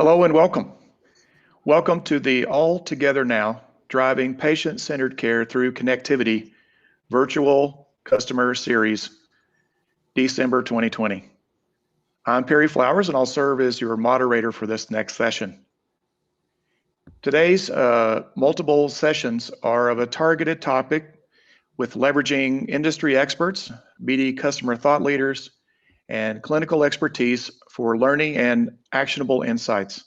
Hello and welcome. Welcome to the All Together Now, Driving Patient-Centered Care Through Connectivity Virtual Customer Series, December 2020. I'm Perry Flowers and I'll serve as your moderator for this next session. Today's multiple sessions are of a targeted topic with leveraging industry experts, BD customer thought leaders, and clinical expertise for learning and actionable insights.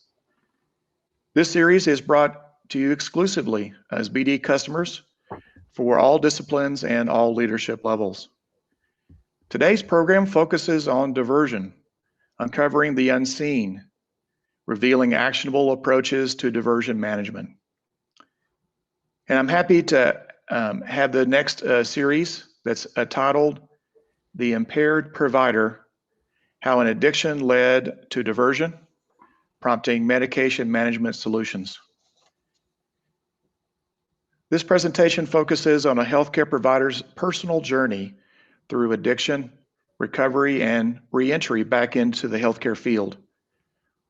This series is brought to you exclusively as BD customers for all disciplines and all leadership levels. Today's program focuses on diversion, uncovering the unseen, revealing actionable approaches to diversion management. And I'm happy to have the next series that's titled The Impaired Provider, How an Addiction Led to Diversion, Prompting Medication Management Solutions. This presentation focuses on a healthcare provider's personal journey through addiction, recovery, and re-entry back into the healthcare field.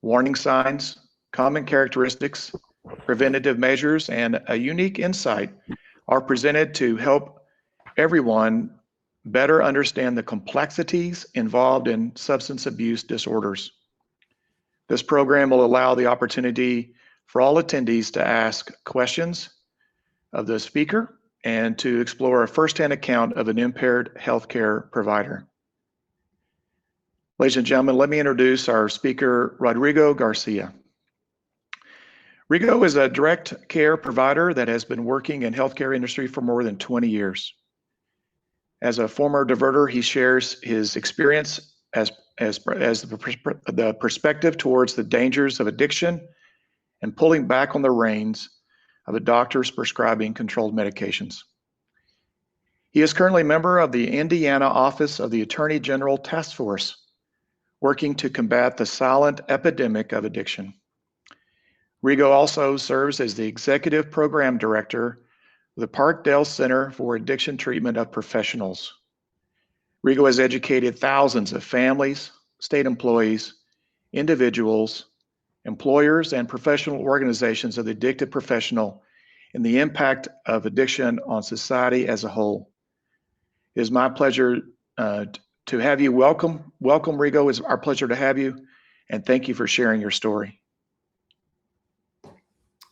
Warning signs, common characteristics, preventative measures, and a unique insight are presented to help everyone better understand the complexities involved in substance abuse disorders. This program will allow the opportunity for all attendees to ask questions of the speaker and to explore a firsthand account of an impaired healthcare provider. Ladies and gentlemen, let me introduce our speaker, Rodrigo Garcia. Rigo is a direct care provider that has been working in healthcare industry for more than 20 years. As a former diverter, he shares his experience as the perspective towards the dangers of addiction and pulling back on the reins of a doctor's prescribing controlled medications. He is currently a member of the Indiana Office of the Attorney General Task Force, working to combat the silent epidemic of addiction. Rigo also serves as the Executive Program Director of the Parkdale Center for Addiction Treatment of Professionals. Rigo has educated thousands of families, state employees, individuals, employers, and professional organizations of the addicted professional in the impact of addiction on society as a whole. It is my pleasure to have you. Welcome, Rigo. It's our pleasure to have you, and thank you for sharing your story.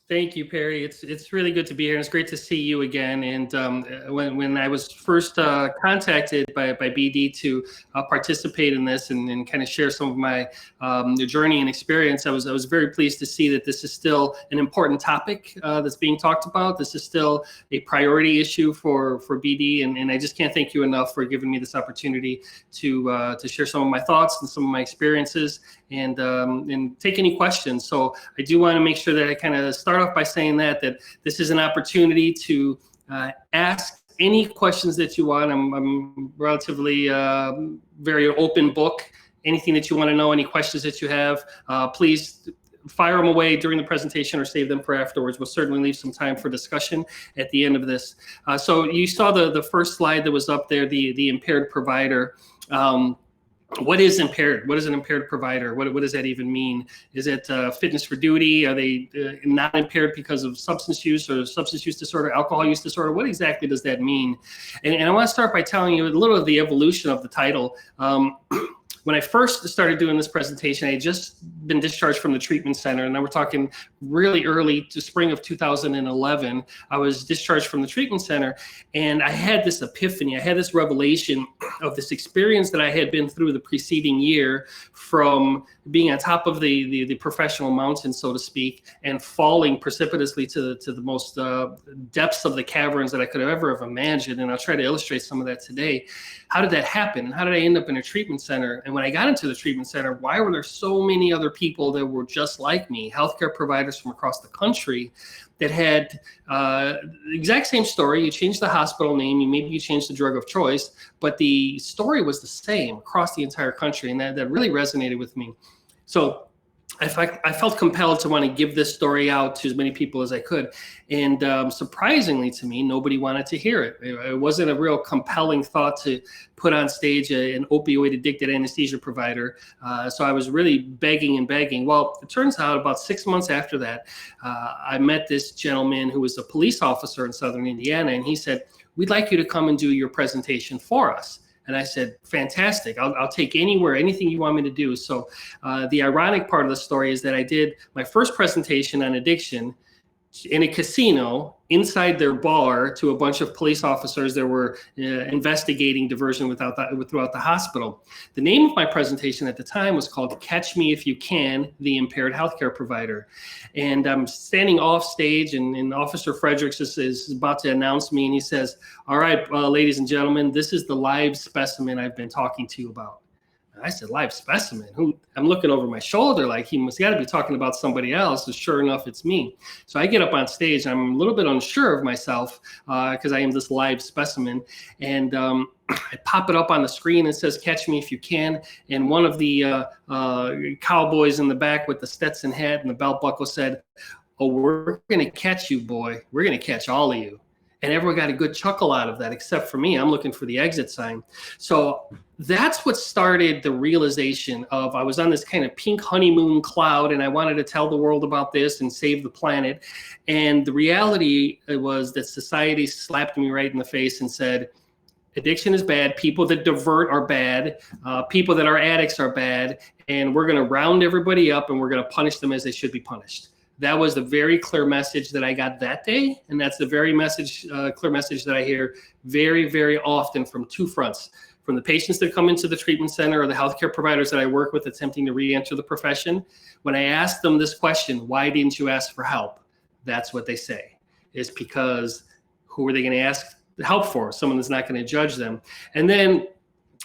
Thank you, Perry. It's really good to be here, and it's great to see you again. And when I was first contacted by BD to participate in this and kind of share some of my journey and experience, I was very pleased to see that this is still an important topic that's being talked about. This is still a priority issue for BD, and I just can't thank you enough for giving me this opportunity to share some of my thoughts and some of my experiences and take any questions. So I do want to make sure that I kind of start off by saying that this is an opportunity to ask any questions that you want. I'm relatively very open book. Anything that you want to know, any questions that you have, please fire them away during the presentation or save them for afterwards. We'll certainly leave some time for discussion at the end of this. So you saw the first slide that was up there, the impaired provider. What is impaired? What is an impaired provider? What does that even mean? Is it fitness for duty? Are they not impaired because of substance use or substance use disorder, alcohol use disorder? What exactly does that mean? And I want to start by telling you a little of the evolution of the title. When I first started doing this presentation, I had just been discharged from the treatment center, and now we're talking really early to spring of 2011. I was discharged from the treatment center, and I had this epiphany. I had this revelation of this experience that I had been through the preceding year, from being on top of the professional mountain, so to speak, and falling precipitously to the most depths of the caverns that I could have ever have imagined. And I'll try to illustrate some of that today. How did that happen? How did I end up in a treatment center? And when I got into the treatment center, why were there so many other people that were just like me, healthcare providers from across the country that had the exact same story? You changed the hospital name, maybe you changed the drug of choice, but the story was the same across the entire country, and that really resonated with me. So I felt compelled to want to give this story out to as many people as I could. And surprisingly to me, nobody wanted to hear it. It wasn't a real compelling thought to put on stage an opioid addicted anesthesia provider. So I was really begging and begging. Well, it turns out about 6 months after that, I met this gentleman who was a police officer in Southern Indiana, and he said, "We'd like you to come and do your presentation for us." And I said, "Fantastic. I'll take anything you want me to do." So the ironic part of the story is that I did my first presentation on addiction in a casino inside their bar to a bunch of police officers that were investigating diversion throughout the hospital. The name of my presentation at the time was called "Catch Me If You Can, the Impaired Healthcare Provider." And I'm standing off stage, and Officer Fredericks is about to announce me, and he says, "All right, ladies and gentlemen, this is the live specimen I've been talking to you about." I said, "Live specimen? Who?" I'm looking over my shoulder like he must got to be talking about somebody else. And sure enough, it's me. So I get up on stage, and I'm a little bit unsure of myself because I am this live specimen. And I pop it up on the screen and it says, "Catch me if you can." And one of the cowboys in the back with the Stetson hat and the belt buckle said, "Oh, we're going to catch you, boy. We're going to catch all of you." And everyone got a good chuckle out of that, except for me. I'm looking for the exit sign. So that's what started the realization of I was on this kind of pink honeymoon cloud, and I wanted to tell the world about this and save the planet. And the reality was that society slapped me right in the face and said, addiction is bad. People that divert are bad. People that are addicts are bad. And we're going to round everybody up, and we're going to punish them as they should be punished. That was the very clear message that I got that day. And that's the very clear message that I hear very, very often from two fronts. From the patients that come into the treatment center or the healthcare providers that I work with attempting to re-enter the profession. When I ask them this question, "Why didn't you ask for help?" That's what they say. It's because who are they going to ask help for? Someone that's not going to judge them. And then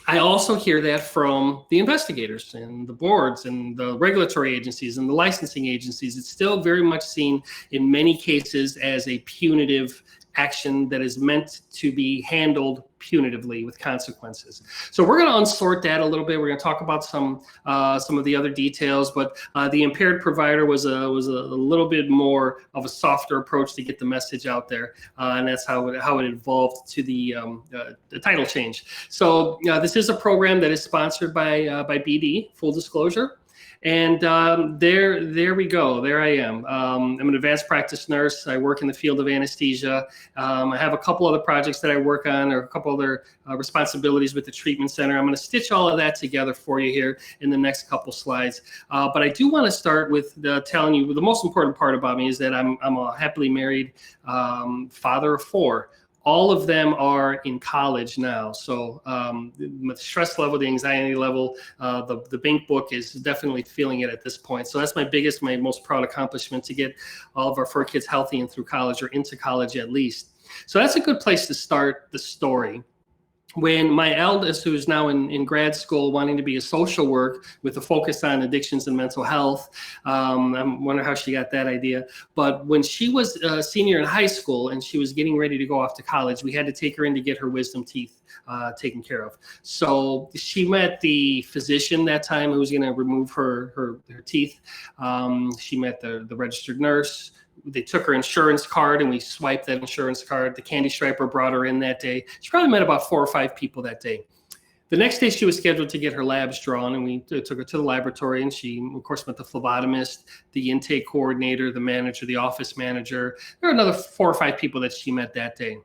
I also hear that from the investigators and the boards and the regulatory agencies and the licensing agencies. It's still very much seen in many cases as a punitive action that is meant to be handled punitively with consequences. So we're going to unsort that a little bit. We're going to talk about some of the other details, but the impaired provider was a little bit more of a softer approach to get the message out there, and that's how it evolved to the title change. So this is a program that is sponsored by BD, full disclosure. And there we go. There I am. I'm an advanced practice nurse. I work in the field of anesthesia. I have a couple other projects that I work on, or a couple other responsibilities with the treatment center. I'm going to stitch all of that together for you here in the next couple slides. But I do want to start with telling you the most important part about me is that I'm a happily married father of four. All of them are in college now. So the stress level, the anxiety level, the bank book is definitely feeling it at this point. So that's my most proud accomplishment, to get all of our four kids healthy and through college, or into college at least. So that's a good place to start the story. When my eldest, who is now in grad school, wanting to be a social work with a focus on addictions and mental health, I wonder how she got that idea. But when she was a senior in high school and she was getting ready to go off to college, we had to take her in to get her wisdom teeth taken care of. So she met the physician that time who was going to remove her teeth. She met the registered nurse. They took her insurance card and we swiped that insurance card. The candy striper brought her in that day. She probably met about 4 or 5 people that day. The next day she was scheduled to get her labs drawn, and we took her to the laboratory, and she, of course, met the phlebotomist, the intake coordinator, the manager, the office manager. There were another 4 or 5 people that she met that day.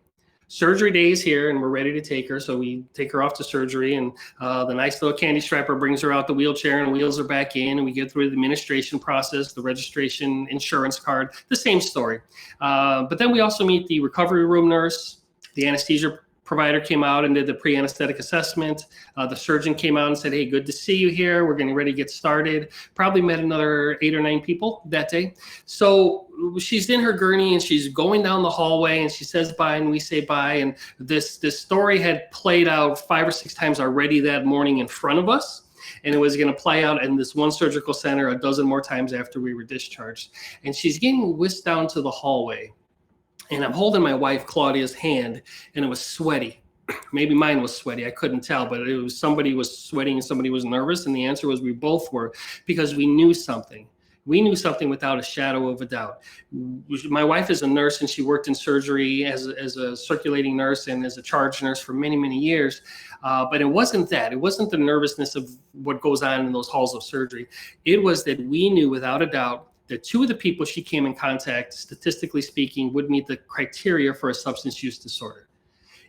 Surgery day is here, and we're ready to take her. So we take her off to surgery, and the nice little candy striper brings her out the wheelchair and wheels her back in, and we get through the administration process, the registration, insurance card, the same story. But then we also meet the recovery room nurse. The anesthesia provider came out and did the pre-anesthetic assessment. The surgeon came out and said, "Hey, good to see you here. We're getting ready to get started." Probably met another 8 or 9 people that day. So she's in her gurney and she's going down the hallway, and she says bye and we say bye. And this story had played out 5 or 6 times already that morning in front of us. And it was going to play out in this one surgical center a dozen more times after we were discharged. And she's getting whisked down to the hallway. And I'm holding my wife, Claudia's hand, and it was sweaty. Maybe mine was sweaty. I couldn't tell, but it was somebody was sweating and somebody was nervous. And the answer was we both were, because we knew something. We knew something without a shadow of a doubt. My wife is a nurse, and she worked in surgery as a circulating nurse and as a charge nurse for many, many years. But it wasn't that. It wasn't the nervousness of what goes on in those halls of surgery. It was that we knew without a doubt that 2 of the people she came in contact, statistically speaking, would meet the criteria for a substance use disorder.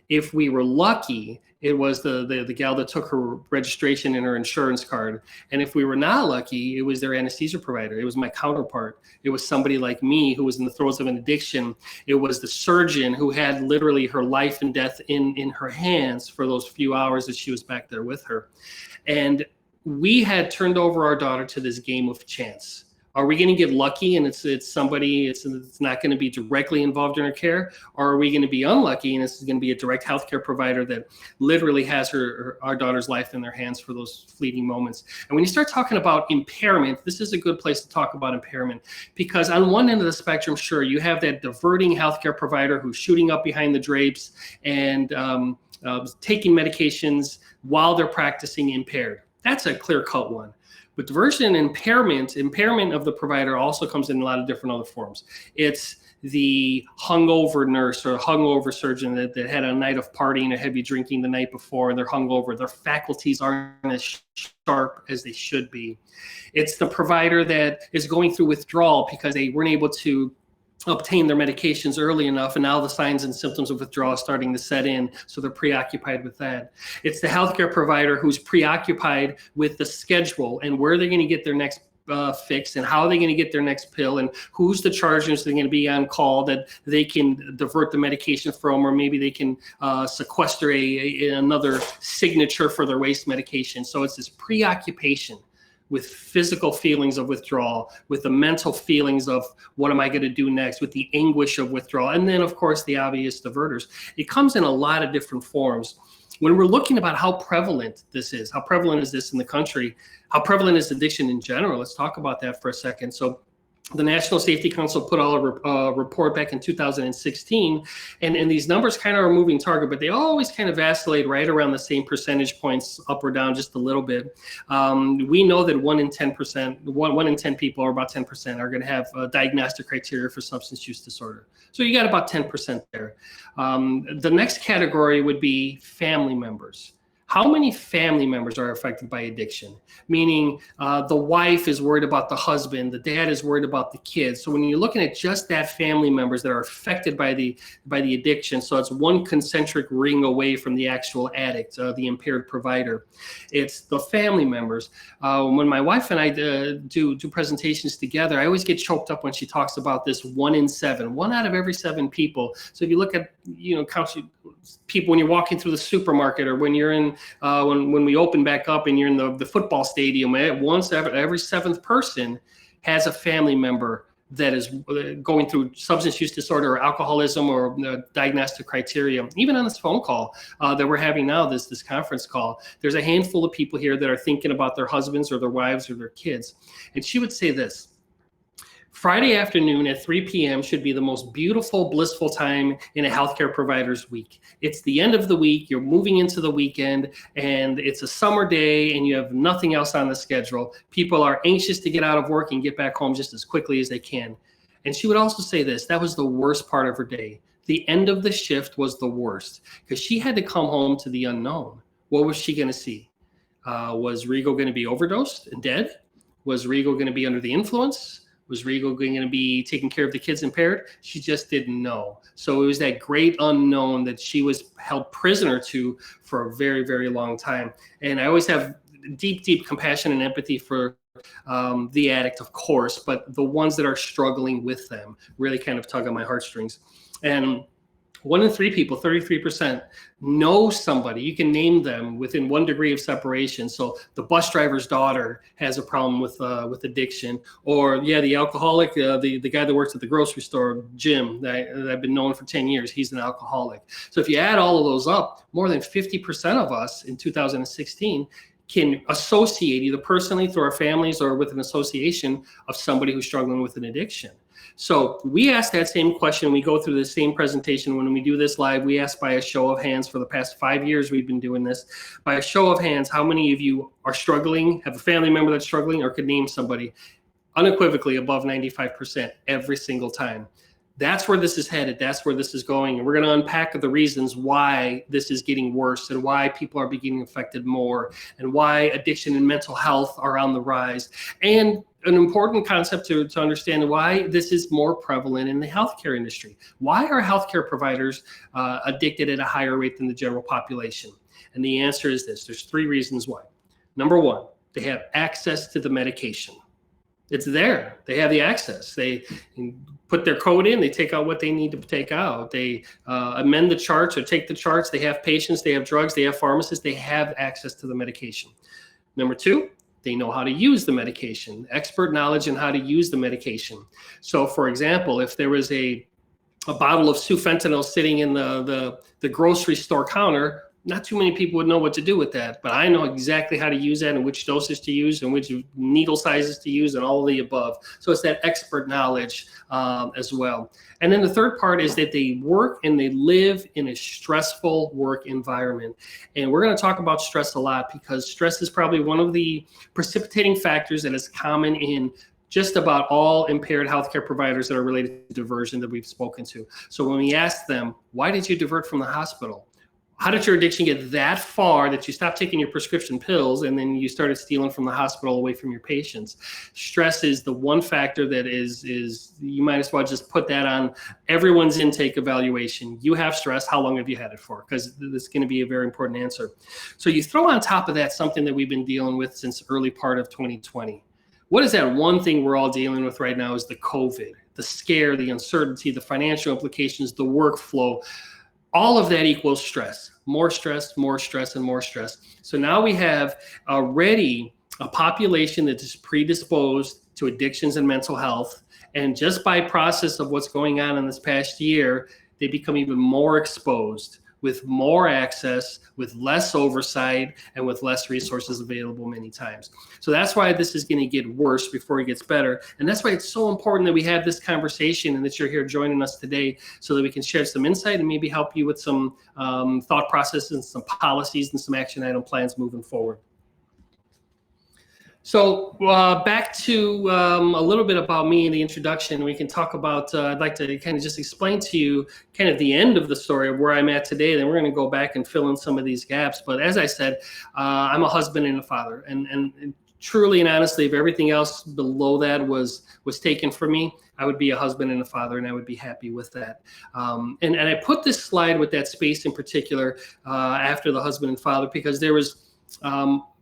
If we were lucky, it was the gal that took her registration and her insurance card. And if we were not lucky, it was their anesthesia provider. It was my counterpart. It was somebody like me who was in the throes of an addiction. It was the surgeon who had literally her life and death in her hands for those few hours that she was back there with her. And we had turned over our daughter to this game of chance. Are we going to get lucky and it's somebody, it's not going to be directly involved in her care? Or are we going to be unlucky and this is going to be a direct healthcare provider that literally has our daughter's life in their hands for those fleeting moments? And when you start talking about impairment, this is a good place to talk about impairment, because on one end of the spectrum, sure, you have that diverting healthcare provider who's shooting up behind the drapes and taking medications while they're practicing impaired. That's a clear-cut one. But diversion and impairment of the provider also comes in a lot of different other forms. It's the hungover nurse or hungover surgeon that had a night of partying or heavy drinking the night before, and they're hungover. Their faculties aren't as sharp as they should be. It's the provider that is going through withdrawal because they weren't able to obtain their medications early enough, and now the signs and symptoms of withdrawal are starting to set in, so they're preoccupied with that. It's the healthcare provider who's preoccupied with the schedule and where they're going to get their next fix and how are they going to get their next pill and who's the charge nurse they're going to be on call that they can divert the medication from, or maybe they can sequester another signature for their waste medication. So it's this preoccupation with physical feelings of withdrawal, with the mental feelings of what am I going to do next, with the anguish of withdrawal, and then of course the obvious diverters. It comes in a lot of different forms. When we're looking about how prevalent this is, how prevalent is this in the country, how prevalent is addiction in general, let's talk about that for a second. So the National Safety Council put out a report back in 2016, and these numbers kind of are a moving target, but they always kind of vacillate right around the same percentage points, up or down just a little bit. We know that 1 in 10 people, or about 10%, are going to have a diagnostic criteria for substance use disorder. So you got about 10% there. The next category would be family members. How many family members are affected by addiction? Meaning the wife is worried about the husband, the dad is worried about the kids. So when you're looking at just that family members that are affected by the addiction, so it's one concentric ring away from the actual addict, the impaired provider. It's the family members. When my wife and I do presentations together, I always get choked up when she talks about this 1 in 7, 1 out of every 7 people. So if you look at, count people when you're walking through the supermarket, or when you're in when we open back up and you're in the football stadium, once every 7th person has a family member that is going through substance use disorder or alcoholism or diagnostic criteria. Even on this phone call that we're having now, this conference call, there's a handful of people here that are thinking about their husbands or their wives or their kids. And she would say this: Friday afternoon at 3 p.m. should be the most beautiful, blissful time in a healthcare provider's week. It's the end of the week, you're moving into the weekend, and it's a summer day and you have nothing else on the schedule. People are anxious to get out of work and get back home just as quickly as they can. And she would also say this: that was the worst part of her day. The end of the shift was the worst, because she had to come home to the unknown. What was she going to see? Was Rigo going to be overdosed and dead? Was Rigo going to be under the influence? Was Rigo going to be taking care of the kids impaired? She just didn't know. So it was that great unknown that she was held prisoner to for a very, very long time. And I always have deep, deep compassion and empathy for the addict, of course, but the ones that are struggling with them really kind of tug on my heartstrings. And 1 in 3 people, 33%, know somebody. You can name them within 1 degree of separation. So the bus driver's daughter has a problem with addiction, or the alcoholic, the guy that works at the grocery store, Jim, that I've been known for 10 years, he's an alcoholic. So if you add all of those up, more than 50% of us in 2016 can associate, either personally through our families or with an association of somebody who's struggling with an addiction. So we ask that same question. We go through the same presentation. When we do this live, we ask by a show of hands. For the past 5 years, we've been doing this. By a show of hands, how many of you are struggling, have a family member that's struggling, or could name somebody? unequivocally above 95% every single time. That's where this is headed. That's where this is going. And we're going to unpack the reasons why this is getting worse and why people are being affected more and why addiction and mental health are on the rise. And an important concept to understand why this is more prevalent in the healthcare industry. Why are healthcare providers addicted at a higher rate than the general population? And the answer is this. There's 3 reasons why. Number 1, they have access to the medication. It's there. They have the access. They put their code in. They take out what they need to take out. They amend the charts or take the charts. They have patients. They have drugs. They have pharmacists. They have access to the medication. Number 2, they know how to use the medication. Expert knowledge in how to use the medication. So, for example, if there was a bottle of sufentanil sitting in the grocery store counter, not too many people would know what to do with that, but I know exactly how to use that and which doses to use and which needle sizes to use and all of the above. So it's that expert knowledge as well. And then the third part is that they work and they live in a stressful work environment. And we're going to talk about stress a lot because stress is probably one of the precipitating factors that is common in just about all impaired healthcare providers that are related to diversion that we've spoken to. So when we ask them, why did you divert from the hospital? How did your addiction get that far that you stopped taking your prescription pills and then you started stealing from the hospital away from your patients? Stress is the one factor that is you might as well just put that on everyone's intake evaluation. You have stress. How long have you had it for? Because this is going to be a very important answer. So you throw on top of that something that we've been dealing with since early part of 2020. What is that one thing we're all dealing with right now is the COVID, the scare, the uncertainty, the financial implications, the workflow. All of that equals stress, more stress, more stress, and more stress. So now we have already a population that is predisposed to addictions and mental health. And just by process of what's going on in this past year, they become even more exposed with more access, with less oversight, and with less resources available many times. So that's why this is going to get worse before it gets better. And that's why it's so important that we have this conversation and that you're here joining us today so that we can share some insight and maybe help you with some thought processes and some policies and some action item plans moving forward. So back to a little bit about me in the introduction. We can talk about, I'd like to kind of just explain to you kind of the end of the story of where I'm at today. Then we're going to go back and fill in some of these gaps. But as I said, I'm a husband and a father. And truly and honestly, if everything else below that was taken from me, I would be a husband and a father, and I would be happy with that. And I put this slide with that space in particular after the husband and father because there was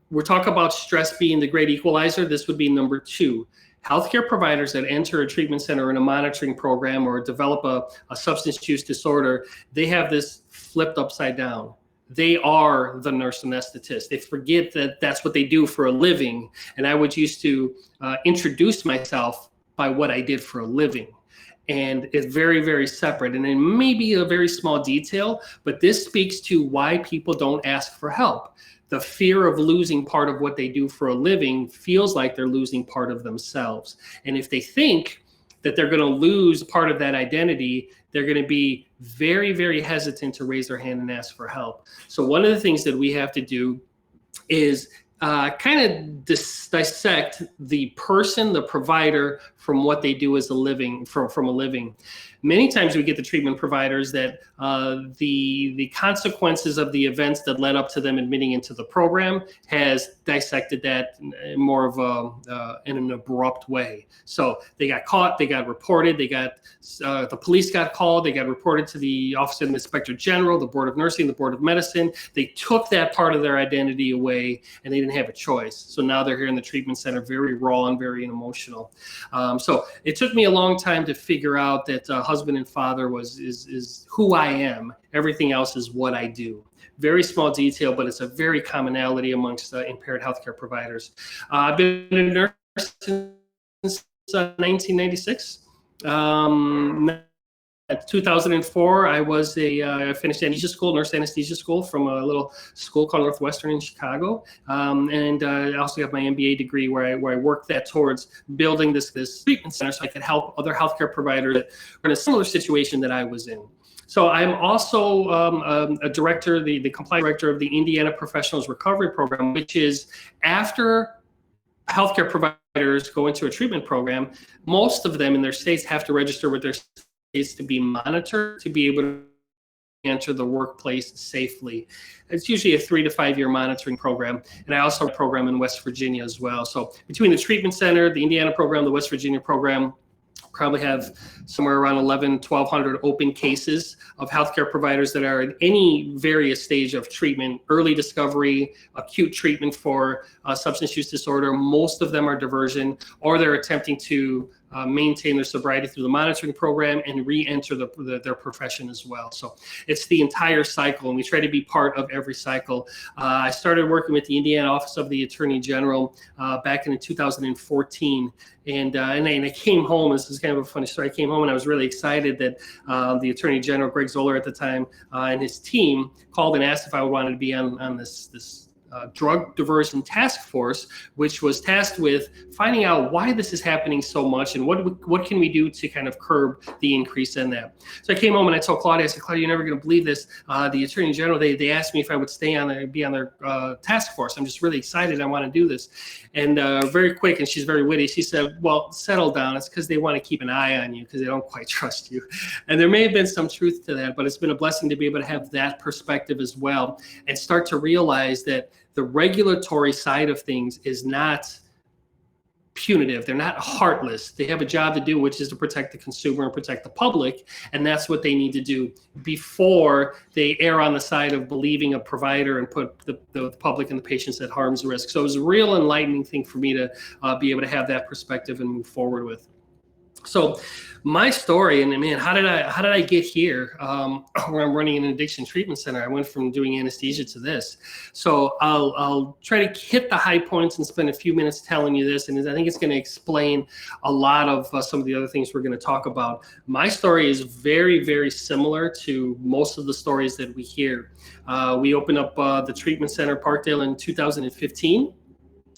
we're talking about stress being the great equalizer. This would be number 2. Healthcare providers that enter a treatment center in a monitoring program or develop a substance use disorder, they have this flipped upside down. They are the nurse anesthetist. They forget that that's what they do for a living. And I would used to introduce myself by what I did for a living. And it's very, very separate. And it may be a very small detail, but this speaks to why people don't ask for help. The fear of losing part of what they do for a living feels like they're losing part of themselves. And if they think that they're going to lose part of that identity, they're going to be very, very hesitant to raise their hand and ask for help. So one of the things that we have to do is kind of dissect the person, the provider, from what they do as a living, from a living. Many times we get the treatment providers that the consequences of the events that led up to them admitting into the program has dissected that in more of in an abrupt way. So they got caught, they got reported, they got the police got called, they got reported to the Office of the Inspector General, the Board of Nursing, the Board of Medicine. They took that part of their identity away, and they didn't have a choice. So now they're here in the treatment center, very raw and very emotional. So it took me a long time to figure out that husband and father is who I am. Everything else is what I do. Very small detail, but it's a very commonality amongst impaired healthcare providers. I've been a nurse since 1996. 2004, I finished anesthesia school, nurse anesthesia school from a little school called Northwestern in Chicago. And I also got my MBA degree where I worked that towards building this treatment center so I could help other healthcare providers that were in a similar situation that I was in. So I'm also a director, the compliance director of the Indiana Professionals Recovery Program, which is after healthcare providers providers go into a treatment program, most of them in their states have to register with their states to be monitored, to be able to enter the workplace safely. It's usually a 3 to 5 year monitoring program. And I also have a program in West Virginia as well. So between the treatment center, the Indiana program, the West Virginia program, probably have somewhere around 1,200 open cases of healthcare providers that are at any various stage of treatment, early discovery, acute treatment for substance use disorder. Most of them are diversion, or they're attempting to maintain their sobriety through the monitoring program and re-enter their profession as well. So it's the entire cycle, and we try to be part of every cycle. I started working with the Indiana Office of the Attorney General back in 2014. And I came home. This is kind of a funny story. I came home and I was really excited that the Attorney General, Greg Zoller at the time, and his team called and asked if I wanted to be on this drug diversion task force, which was tasked with finding out why this is happening so much and what can we do to kind of curb the increase in that. So I came home and I told Claudia, I said, Claudia, you're never going to believe this. The Attorney General, they asked me if I would be on their task force. I'm just really excited. I want to do this. And very quick, and she's very witty, she said, well, settle down. It's because they want to keep an eye on you because they don't quite trust you. And there may have been some truth to that, but it's been a blessing to be able to have that perspective as well and start to realize that the regulatory side of things is not punitive. They're not heartless. They have a job to do, which is to protect the consumer and protect the public. And that's what they need to do before they err on the side of believing a provider and put the public and the patients at harm's risk. So it was a real enlightening thing for me to be able to have that perspective and move forward with. So my story, and man, how did I get here? Where I'm running an addiction treatment center. I went from doing anesthesia to this. So I'll try to hit the high points and spend a few minutes telling you this, and I think it's going to explain a lot of some of the other things we're going to talk about. My story is very, very similar to most of the stories that we hear. We opened up the treatment center, Parkdale, in 2015.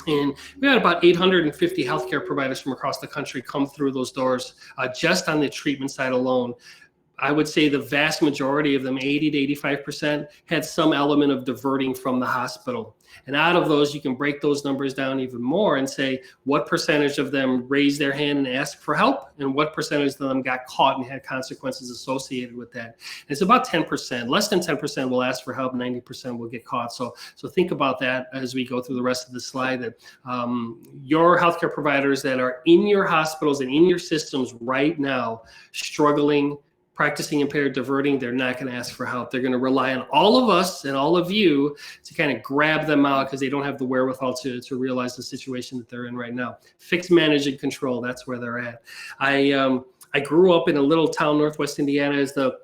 And we had about 850 healthcare providers from across the country come through those doors just on the treatment side alone. I would say the vast majority of them, 80 to 85%, had some element of diverting from the hospital. And out of those, you can break those numbers down even more and say what percentage of them raised their hand and asked for help, and what percentage of them got caught and had consequences associated with that. And it's about 10%. Less than 10% will ask for help, 90% will get caught. So think about that as we go through the rest of the slide, that your healthcare providers that are in your hospitals and in your systems right now struggling, practicing impaired diverting, they're not going to ask for help. They're going to rely on all of us and all of you to kind of grab them out because they don't have the wherewithal to realize the situation that they're in right now. Fix, manage, and control. That's where they're at. I grew up in a little town, Northwest Indiana, is the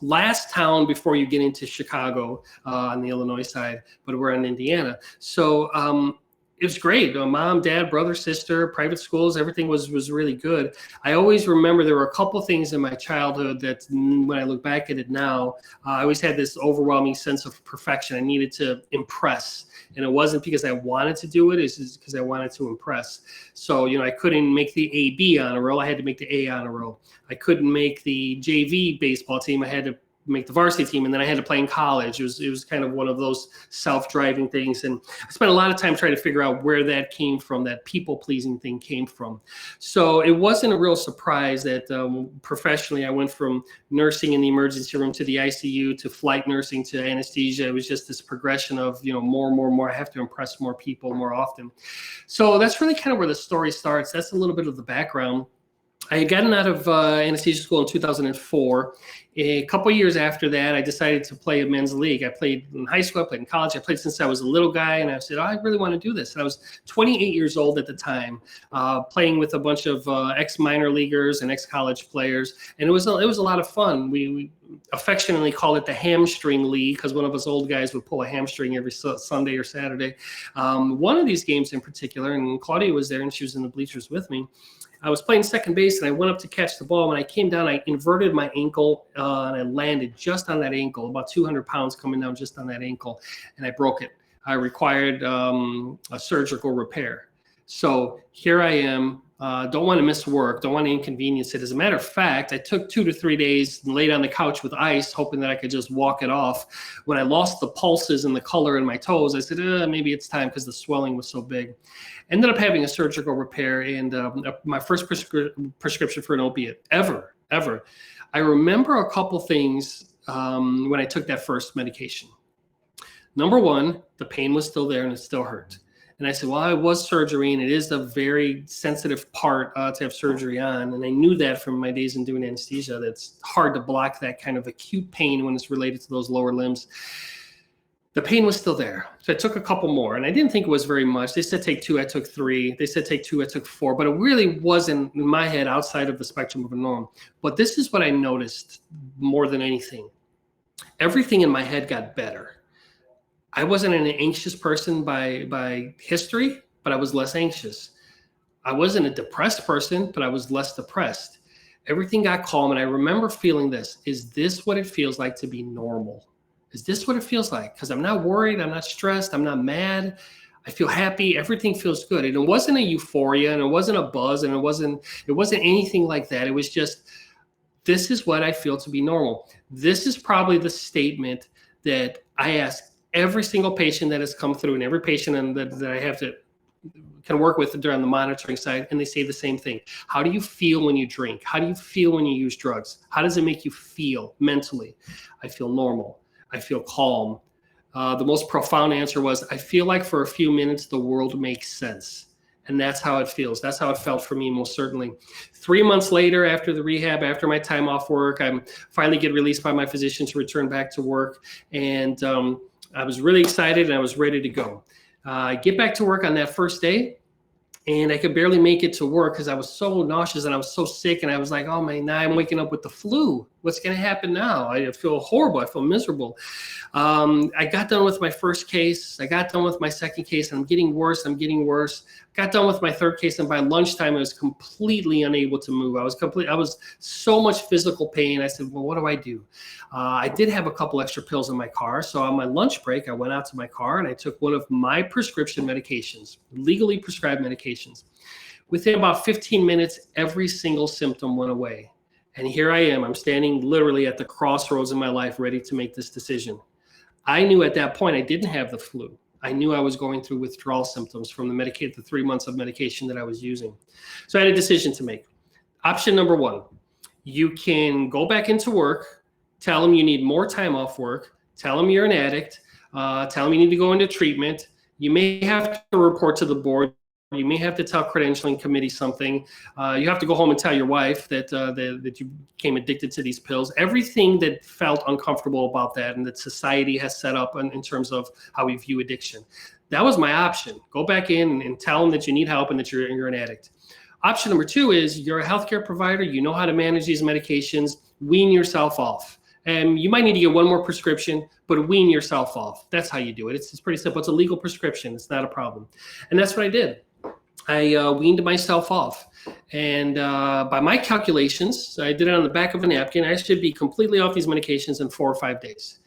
last town before you get into Chicago on the Illinois side, but we're in Indiana. So it was great. Mom, dad, brother, sister, private schools, everything was really good. I always remember there were a couple things in my childhood that when I look back at it now, I always had this overwhelming sense of perfection. I needed to impress. And it wasn't because I wanted to do it, it's just because I wanted to impress. So, I couldn't make the AB honor roll. I had to make the A honor roll. I couldn't make the JV baseball team. I had to make the varsity team, and then I had to play in college. It was kind of one of those self-driving things. And I spent a lot of time trying to figure out where that came from, that people-pleasing thing came from. So it wasn't a real surprise that professionally I went from nursing in the emergency room to the ICU to flight nursing to anesthesia. It was just this progression of, more. I have to impress more people more often. So that's really kind of where the story starts. That's a little bit of the background. I had gotten out of anesthesia school in 2004. A couple of years after that, I decided to play a men's league. I played in high school, I played in college. I played since I was a little guy, and I said, I really want to do this. And I was 28 years old at the time, playing with a bunch of ex-minor leaguers and ex-college players. And it was a lot of fun. We affectionately called it the hamstring league because one of us old guys would pull a hamstring every Sunday or Saturday. One of these games in particular, and Claudia was there and she was in the bleachers with me, I was playing second base and I went up to catch the ball. When I came down, I inverted my ankle and I landed just on that ankle, about 200 pounds coming down just on that ankle, and I broke it. I required a surgical repair. So here I am, don't want to miss work, don't want to inconvenience it. As a matter of fact, I took 2 to 3 days and laid on the couch with ice, hoping that I could just walk it off. When I lost the pulses and the color in my toes, I said, maybe it's time, because the swelling was so big. Ended up having a surgical repair, and my first prescription for an opiate ever. I remember a couple things when I took that first medication. Number one, the pain was still there and it still hurt. And I said, well, it was surgery, and it is a very sensitive part to have surgery on. And I knew that from my days in doing anesthesia, that it's hard to block that kind of acute pain when it's related to those lower limbs. The pain was still there. So I took a couple more, and I didn't think it was very much. They said take 2, I took 3. They said take 2, I took 4, but it really wasn't, in my head, outside of the spectrum of a norm. But this is what I noticed more than anything. Everything in my head got better. I wasn't an anxious person by history, but I was less anxious. I wasn't a depressed person, but I was less depressed. Everything got calm, and I remember feeling this. Is this what it feels like to be normal? Is this what it feels like? Because I'm not worried, I'm not stressed, I'm not mad. I feel happy, everything feels good. And it wasn't a euphoria, and it wasn't a buzz, and it wasn't anything like that. It was just, this is what I feel to be normal. This is probably the statement that I ask every single patient that has come through, and every patient that I have to can work with during the monitoring side, and they say the same thing. How do you feel when you drink? How do you feel when you use drugs? How does it make you feel mentally? I feel normal. I feel calm. The most profound answer was, I feel like for a few minutes the world makes sense. And that's how it feels. That's how it felt for me, most certainly. 3 months later, after the rehab, after my time off work, I finally get released by my physician to return back to work. And I was really excited, and I was ready to go. I get back to work on that first day, and I could barely make it to work because I was so nauseous and I was so sick. And I was like, oh man, now I'm waking up with the flu. What's going to happen now? I feel horrible. I feel miserable. I got done with my first case. I got done with my second case, and I'm getting worse. Got done with my third case, and by lunchtime, I was completely unable to move. I was so much physical pain. I said, well, what do I do? I did have a couple extra pills in my car. So on my lunch break, I went out to my car and I took one of my prescription medications, legally prescribed medications. Within about 15 minutes, every single symptom went away. And here I am. I'm standing literally at the crossroads in my life, ready to make this decision. I knew at that point I didn't have the flu. I knew I was going through withdrawal symptoms from the 3 months of medication that I was using. So I had a decision to make. Option number one, you can go back into work, tell them you need more time off work, tell them you're an addict, tell them you need to go into treatment. You may have to report to the board. You may have to tell credentialing committee something. You have to go home and tell your wife that you became addicted to these pills. Everything that felt uncomfortable about that, and that society has set up in terms of how we view addiction. That was my option. Go back in and tell them that you need help and that you're an addict. Option number two is, you're a healthcare provider. You know how to manage these medications. Wean yourself off. And you might need to get one more prescription, but wean yourself off. That's how you do it. It's pretty simple. It's a legal prescription. It's not a problem. And that's what I did. I weaned myself off. And by my calculations, I did it on the back of a napkin. I should be completely off these medications in 4 or 5 days.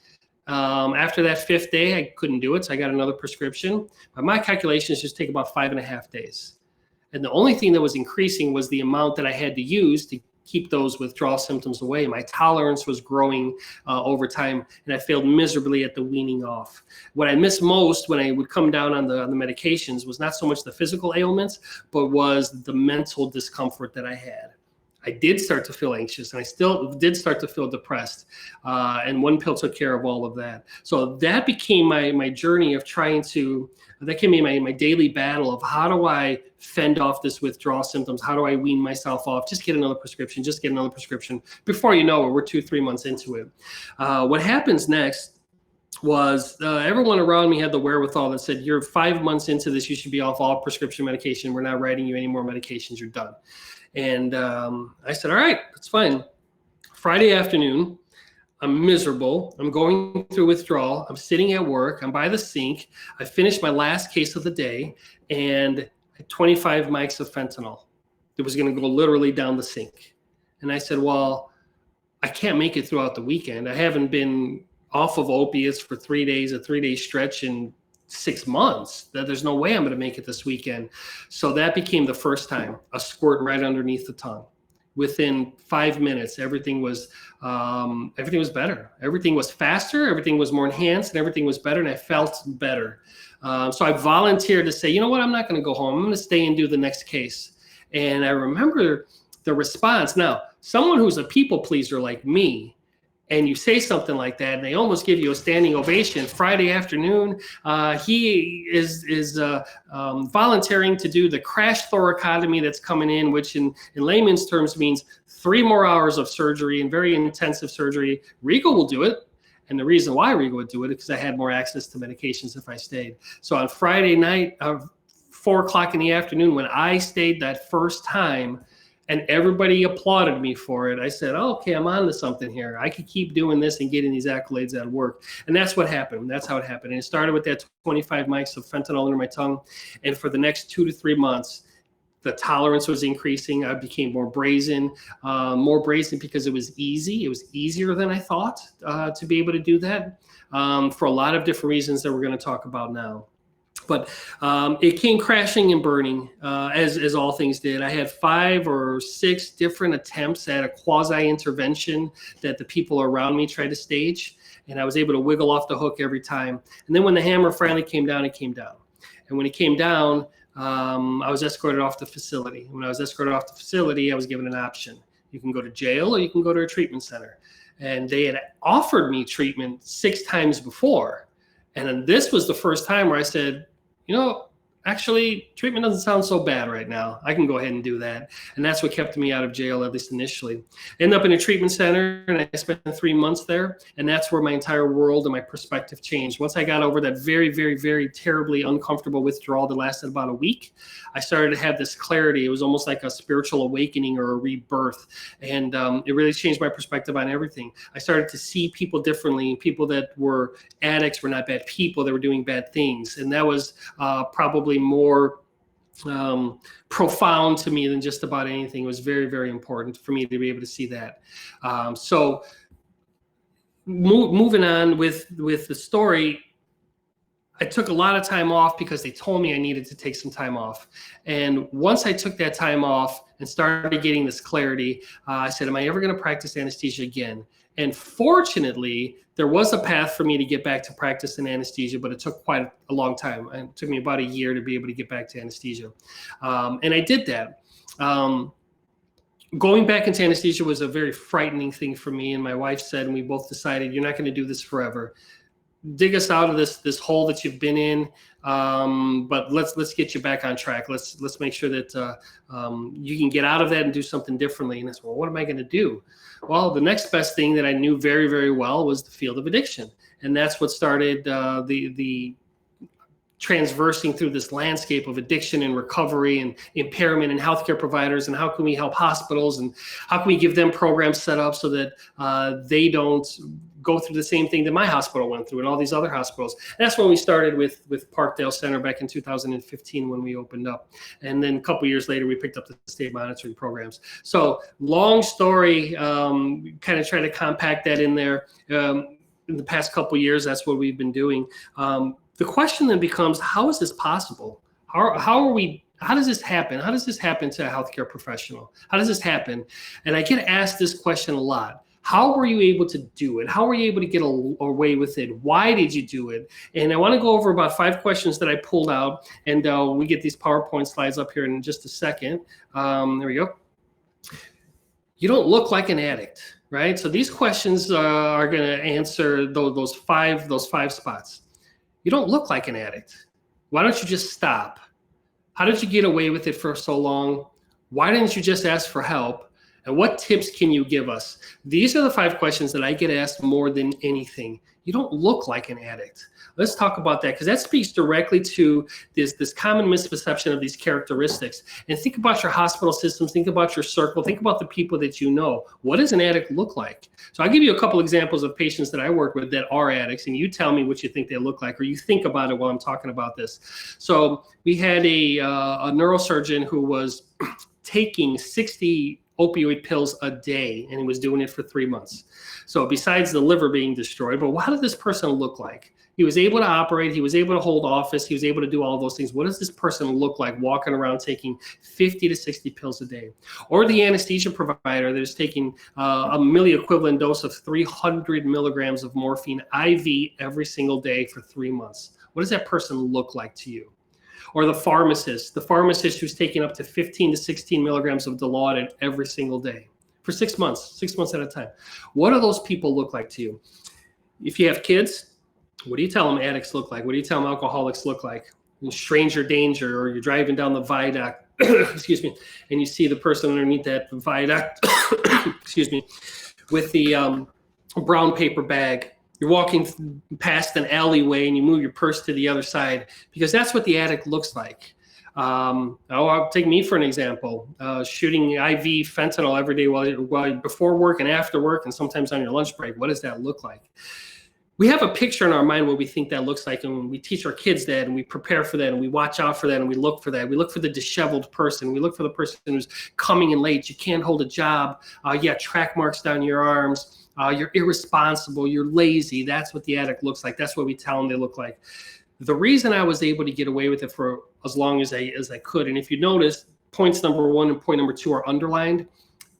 After that 5th day, I couldn't do it, so I got another prescription. By my calculations, just take about 5.5 days. And the only thing that was increasing was the amount that I had to use to keep those withdrawal symptoms away. My tolerance was growing over time, and I failed miserably at the weaning off. What I missed most when I would come down on the medications was not so much the physical ailments, but was the mental discomfort that I had. I did start to feel anxious, and I still did start to feel depressed. And one pill took care of all of that. So that became my journey of that became my daily battle of, how do I fend off this withdrawal symptoms? How do I wean myself off? Just get another prescription, Before you know it, we're 2-3 months into it. What happens next was everyone around me had the wherewithal that said, you're 5 months into this, you should be off all prescription medication. We're not writing you any more medications, you're done. And I said, all right, that's fine. Friday afternoon, I'm miserable. I'm going through withdrawal. I'm sitting at work. I'm by the sink. I finished my last case of the day, and 25 mics of fentanyl. It was going to go literally down the sink. And I said, well, I can't make it throughout the weekend. I haven't been off of opiates for 3 days, a 3-day stretch in 6 months that there's no way I'm going to make it this weekend. So that became the first time, a squirt right underneath the tongue. Within 5 minutes, everything was better. Everything was faster. Everything was more enhanced, and everything was better. And I felt better. So I volunteered to say, you know what? I'm not going to go home. I'm going to stay and do the next case. And I remember the response. Now, someone who's a people pleaser like me, and you say something like that, and they almost give you a standing ovation. Friday afternoon, he is volunteering to do the crash thoracotomy that's coming in, which in layman's terms means 3 more hours of surgery and very intensive surgery. Rigo will do it. And the reason why Rigo would do it is because I had more access to medications if I stayed. So on Friday night, 4 o'clock in the afternoon, when I stayed that first time, and everybody applauded me for it, I said, oh, okay, I'm on to something here. I could keep doing this and getting these accolades at work. And that's what happened. That's how it happened. And it started with that 25 mics of fentanyl under my tongue. And for the next 2 to 3 months, the tolerance was increasing. I became more brazen because it was easy. It was easier than I thought to be able to do that for a lot of different reasons that we're going to talk about now. But it came crashing and burning, as all things did. I had 5 or 6 different attempts at a quasi-intervention that the people around me tried to stage, and I was able to wiggle off the hook every time. And then when the hammer finally came down, it came down. And when it came down, I was escorted off the facility. When I was escorted off the facility, I was given an option. You can go to jail or you can go to a treatment center. And they had offered me treatment 6 times before. And then this was the first time where I said, you know, actually, treatment doesn't sound so bad right now. I can go ahead and do that. And that's what kept me out of jail, at least initially. Ended up in a treatment center, and I spent 3 months there. And that's where my entire world and my perspective changed. Once I got over that very, very, very terribly uncomfortable withdrawal that lasted about a week, I started to have this clarity. It was almost like a spiritual awakening or a rebirth. And it really changed my perspective on everything. I started to see people differently. People that were addicts were not bad people. They were doing bad things. And that was probably more profound to me than just about anything. It was very, very important for me to be able to see that. So moving on with the story, I took a lot of time off because they told me I needed to take some time off. And once I took that time off and started getting this clarity, I said, am I ever going to practice anesthesia again? And fortunately, there was a path for me to get back to practice in anesthesia, but it took quite a long time. It took me about a year to be able to get back to anesthesia. And I did that. Going back into anesthesia was a very frightening thing for me. And my wife said, and we both decided, you're not going to do this forever. Dig us out of this hole that you've been in, but let's get you back on track. Let's make sure that you can get out of that and do something differently. And I said, well, what am I going to do? Well, the next best thing that I knew very, very well was the field of addiction, and that's what started the transversing through this landscape of addiction and recovery and impairment and healthcare providers, and how can we help hospitals, and how can we give them programs set up so that they don't go through the same thing that my hospital went through and all these other hospitals. And that's when we started with Parkdale Center back in 2015 when we opened up. And then a couple years later, we picked up the state monitoring programs. So long story, kind of trying to compact that in there. In the past couple years, that's what we've been doing. The question then becomes, how is this possible? How does this happen? How does this happen to a healthcare professional? How does this happen? And I get asked this question a lot. How were you able to do it? How were you able to get away with it? Why did you do it? And I want to go over about 5 questions that I pulled out, and we get these PowerPoint slides up here in just a second. There we go. You don't look like an addict, right? So these questions are going to answer those five spots. You don't look like an addict. Why don't you just stop? How did you get away with it for so long? Why didn't you just ask for help? And what tips can you give us? These are the 5 questions that I get asked more than anything. You don't look like an addict. Let's talk about that, because that speaks directly to this common misperception of these characteristics. And think about your hospital systems, think about your circle, think about the people that you know. What does an addict look like? So I'll give you a couple examples of patients that I work with that are addicts, and you tell me what you think they look like, or you think about it while I'm talking about this. So we had a neurosurgeon who was taking 60 opioid pills a day, and he was doing it for 3 months. So besides the liver being destroyed, but how did this person look like? He was able to operate. He was able to hold office. He was able to do all those things. What does this person look like walking around taking 50 to 60 pills a day? Or the anesthesia provider that is taking a milli equivalent dose of 300 milligrams of morphine IV every single day for 3 months. What does that person look like to you? Or the pharmacist who's taking up to 15 to 16 milligrams of Dilaudid every single day for 6 months at a time. What do those people look like to you? If you have kids, what do you tell them addicts look like? What do you tell them alcoholics look like? In stranger danger, or you're driving down the viaduct, excuse me, and you see the person underneath that viaduct, excuse me, with the brown paper bag. You're walking past an alleyway and you move your purse to the other side, because that's what the addict looks like. I'll take me for an example. Shooting IV fentanyl every day while before work and after work, and sometimes on your lunch break. What does that look like? We have a picture in our mind what we think that looks like, and we teach our kids that, and we prepare for that, and we watch out for that, and we look for that. We look for the disheveled person. We look for the person who's coming in late. You can't hold a job. Track marks down your arms. You're irresponsible. You're lazy. That's what the addict looks like. That's what we tell them they look like. The reason I was able to get away with it for as long as I could, and if you notice, points number 1 and point number 2 are underlined.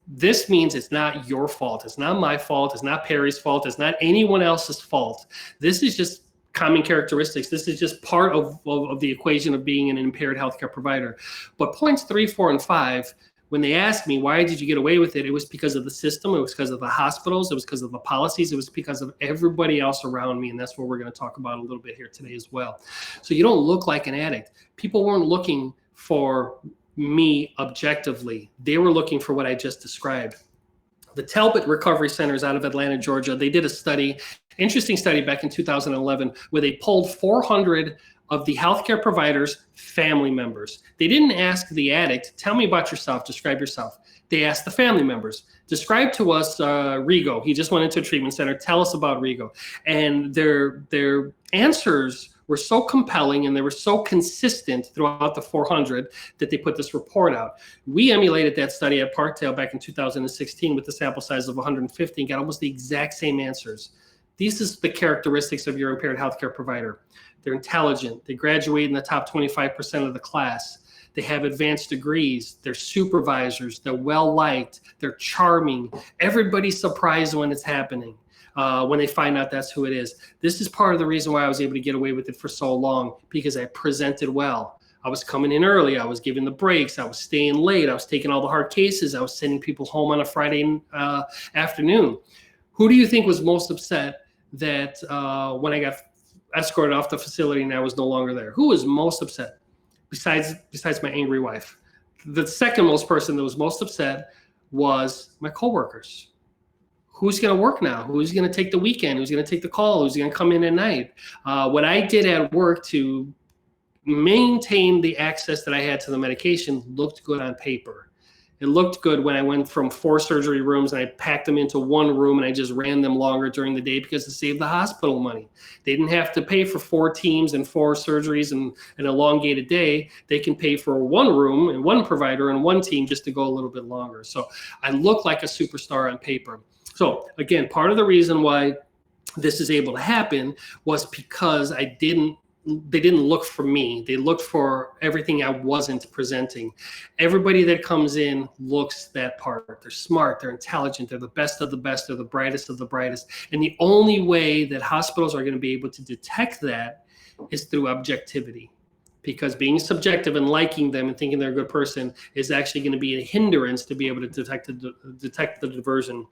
This means it's not your fault. It's not my fault. It's not Perry's fault. It's not anyone else's fault. This is just common characteristics. This is just part of the equation of being an impaired healthcare provider. But points 3, 4, and 5, when they asked me, why did you get away with it? It was because of the system. It was because of the hospitals. It was because of the policies. It was because of everybody else around me. And that's what we're going to talk about a little bit here today as well. So you don't look like an addict. People weren't looking for me objectively. They were looking for what I just described. The Talbot Recovery Centers out of Atlanta, Georgia, they did a study, interesting study back in 2011, where they polled 400 of the healthcare providers' family members. They didn't ask the addict, tell me about yourself, describe yourself. They asked the family members, describe to us Rigo. He just went into a treatment center. Tell us about Rigo. And their answers were so compelling and they were so consistent throughout the 400 that they put this report out. We emulated that study at Parkdale back in 2016 with the sample size of 150 and got almost the exact same answers. These are the characteristics of your impaired healthcare provider. They're intelligent. They graduate in the top 25% of the class. They have advanced degrees. They're supervisors. They're well-liked. They're charming. Everybody's surprised when it's happening. When they find out that's who it is. This is part of the reason why I was able to get away with it for so long, because I presented well. I was coming in early. I was giving the breaks. I was staying late. I was taking all the hard cases. I was sending people home on a Friday afternoon. Who do you think was most upset that when I got escorted off the facility and I was no longer there? Who was most upset besides my angry wife? The second most person that was most upset was my coworkers. Who's going to work now? Who's going to take the weekend? Who's going to take the call? Who's going to come in at night? What I did at work to maintain the access that I had to the medication looked good on paper. It looked good when I went from 4 surgery rooms and I packed them into 1 room and I just ran them longer during the day because it saved the hospital money. They didn't have to pay for 4 teams and 4 surgeries and an elongated day. They can pay for 1 room and 1 provider and 1 team just to go a little bit longer. So I look like a superstar on paper. So again, part of the reason why this is able to happen was because they didn't look for me. They looked for everything I wasn't presenting. Everybody that comes in looks that part. They're smart, they're intelligent, they're the best of the best, they're the brightest of the brightest. And the only way that hospitals are going to be able to detect that is through objectivity. Because being subjective and liking them and thinking they're a good person is actually going to be a hindrance to be able to detect the diversion.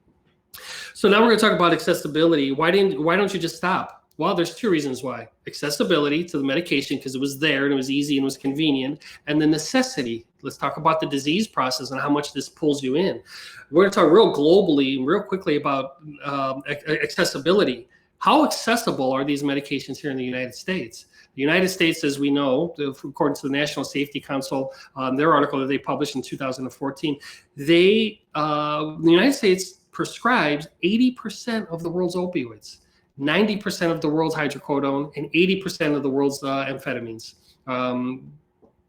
So now we're going to talk about accessibility. Why don't you just stop? Well, there's 2 reasons why. Accessibility to the medication, because it was there and it was easy and it was convenient. And the necessity. Let's talk about the disease process and how much this pulls you in. We're going to talk real globally, real quickly about accessibility. How accessible are these medications here in the United States? The United States, as we know, according to the National Safety Council, their article that they published in 2014, the United States prescribes 80% of the world's opioids, 90% of the world's hydrocodone, and 80% of the world's amphetamines.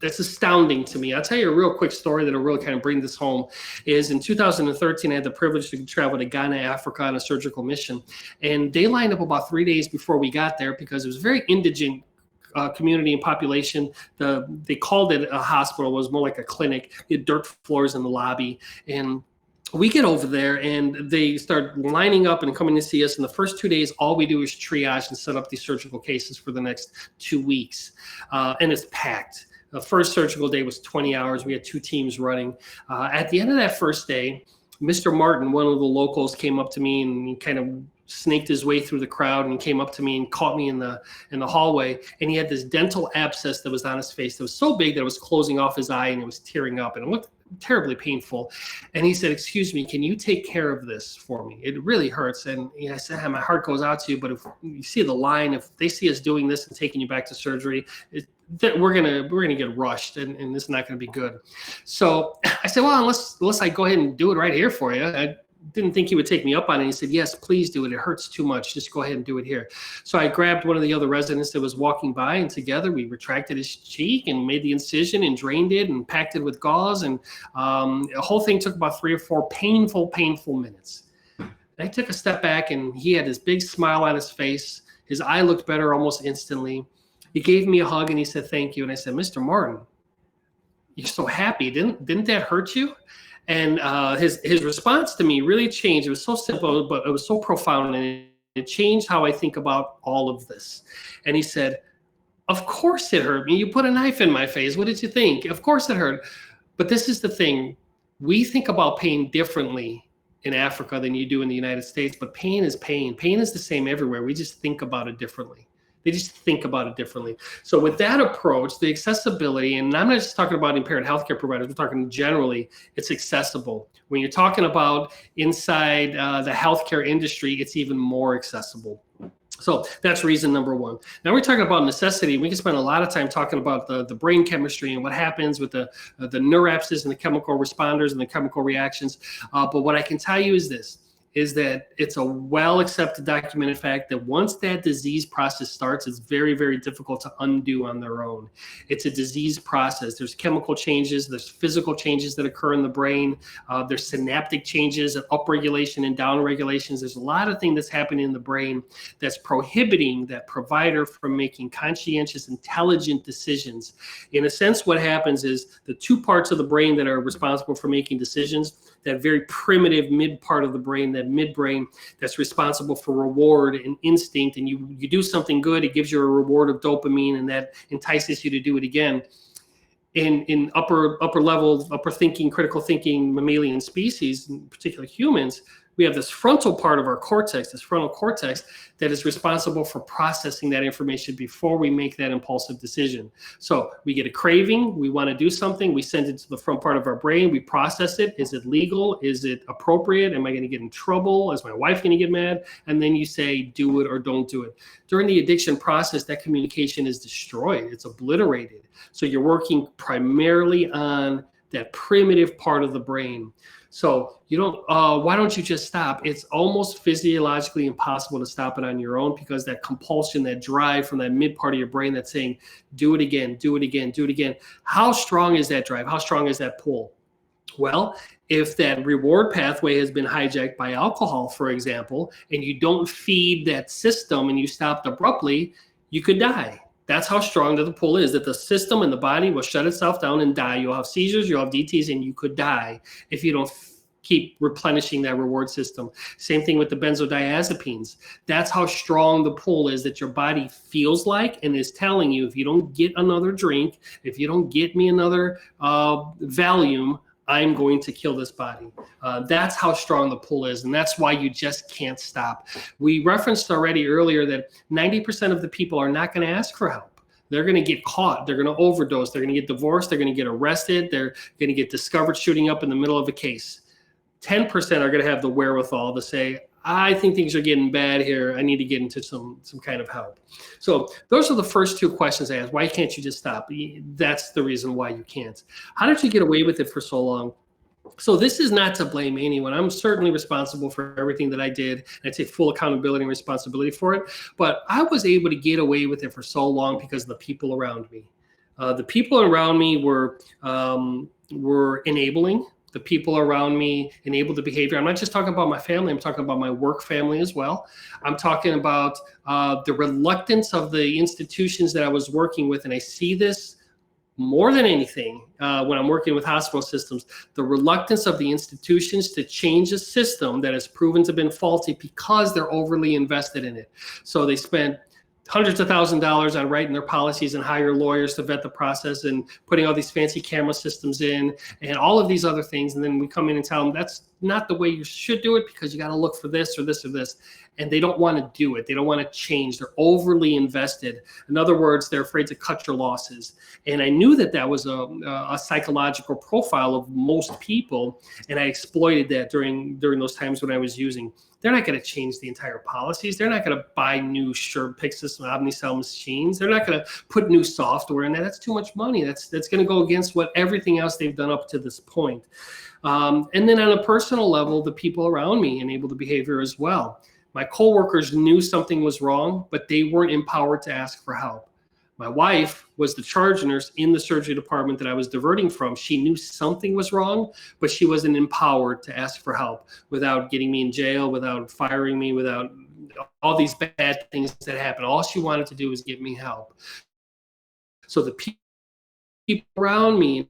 that's astounding to me. I'll tell you a real quick story that'll really kind of bring this home. Is in 2013, I had the privilege to travel to Ghana, Africa on a surgical mission. And they lined up about 3 days before we got there because it was very indigent community and population. They called it a hospital. It was more like a clinic. You had dirt floors in the lobby. And we get over there and they start lining up and coming to see us. In the first 2 days, all we do is triage and set up these surgical cases for the next 2 weeks. And it's packed. The first surgical day was 20 hours. We had 2 teams running. At the end of that first day, Mr. Martin, one of the locals, came up to me and he kind of snaked his way through the crowd and came up to me and caught me in the hallway. And he had this dental abscess that was on his face that was so big that it was closing off his eye and it was tearing up. And it looked terribly painful. And he said, "Excuse me, can you take care of this for me? It really hurts." And I said, "My heart goes out to you, but if you see the line, if they see us doing this and taking you back to surgery, we're gonna get rushed, and this is not gonna be good." So I said, "Well, unless I go ahead and do it right here for you." I didn't think he would take me up on it. He said, "Yes, please do it. It hurts too much. Just go ahead and do it here." So I grabbed one of the other residents that was walking by, and together we retracted his cheek and made the incision and drained it and packed it with gauze. And the whole thing took about 3 or 4 painful minutes. I took a step back, and he had this big smile on his face. His eye looked better almost instantly. He gave me a hug and he said, "Thank you." And I said, "Mr. Martin, you're so happy. Didn't that hurt you?" And his response to me really changed. It was so simple, but it was so profound, and it changed how I think about all of this. And he said, "Of course it hurt me. You put a knife in my face. What did you think? Of course it hurt." But this is the thing. We think about pain differently in Africa than you do in the United States, but pain is pain. Pain is the same everywhere. We just think about it differently. They just think about it differently. So with that approach, the accessibility, and I'm not just talking about impaired healthcare providers, we're talking generally, it's accessible. When you're talking about inside the healthcare industry, it's even more accessible. So that's reason number one. Now we're talking about necessity. We can spend a lot of time talking about the brain chemistry and what happens with the neuropses and the chemical responders and the chemical reactions. But what I can tell you is this, is that it's a well-accepted documented fact that once that disease process starts, it's very, very difficult to undo on their own. It's a disease process. There's chemical changes, there's physical changes that occur in the brain, there's synaptic changes, upregulation and downregulations. There's a lot of things that's happening in the brain that's prohibiting that provider from making conscientious, intelligent decisions. In a sense, what happens is the 2 parts of the brain that are responsible for making decisions, that very primitive mid part of the brain, that midbrain that's responsible for reward and instinct, and you do something good, it gives you a reward of dopamine, and that entices you to do it again. In upper level, upper thinking, critical thinking mammalian species, in particular humans, we have this frontal part of our cortex, this frontal cortex, that is responsible for processing that information before we make that impulsive decision. So we get a craving, we want to do something, we send it to the front part of our brain, we process it. Is it legal? Is it appropriate? Am I going to get in trouble? Is my wife going to get mad? And then you say, do it or don't do it. During the addiction process, that communication is destroyed. It's obliterated. So you're working primarily on that primitive part of the brain. So why don't you just stop? It's almost physiologically impossible to stop it on your own, because that compulsion, that drive from that mid part of your brain that's saying, do it again, do it again, do it again. How strong is that drive? How strong is that pull? Well, if that reward pathway has been hijacked by alcohol, for example, and you don't feed that system and you stopped abruptly, you could die. That's how strong that the pull is, that the system and the body will shut itself down and die. You'll have seizures, you'll have DTs, and you could die if you don't keep replenishing that reward system. Same thing with the benzodiazepines. That's how strong the pull is, that your body feels like and is telling you, if you don't get another drink, if you don't get me another Valium, I'm going to kill this body. That's how strong the pull is, and that's why you just can't stop. We referenced already earlier that 90% of the people are not going to ask for help. They're going to get caught. They're going to overdose. They're going to get divorced. They're going to get arrested. They're going to get discovered shooting up in the middle of a case. 10% are going to have the wherewithal to say, I think things are getting bad here. I need to get into some kind of help. So those are the first 2 questions I asked. Why can't you just stop? That's the reason why you can't. How did you get away with it for so long? So this is not to blame anyone. I'm certainly responsible for everything that I did, and I take full accountability and responsibility for it. But I was able to get away with it for so long because of the people around me. The people around me were enabling. The people around me enabled the behavior. I'm not just talking about my family. I'm talking about my work family as well. I'm talking about the reluctance of the institutions that I was working with. And I see this more than anything when I'm working with hospital systems, the reluctance of the institutions to change a system that has proven to have been faulty because they're overly invested in it. So they spend hundreds of thousands of dollars on writing their policies and hire lawyers to vet the process and putting all these fancy camera systems in and all of these other things. And then we come in and tell them that's not the way you should do it because you got to look for this or this or this. And they don't want to do it. They don't want to change. They're overly invested. In other words, they're afraid to cut your losses. And I knew that that was a psychological profile of most people. And I exploited that during those times when I was using. They're not going to change the entire policies. They're not going to buy new Pyxis and Omnicell machines. They're not going to put new software in there. That's too much money. That's going to go against what everything else they've done up to this point. And then on a personal level, the people around me enabled the behavior as well. My coworkers knew something was wrong, but they weren't empowered to ask for help. My wife was the charge nurse in the surgery department that I was diverting from. She knew something was wrong, but she wasn't empowered to ask for help without getting me in jail, without firing me, without all these bad things that happened. All she wanted to do was give me help. So the people around me,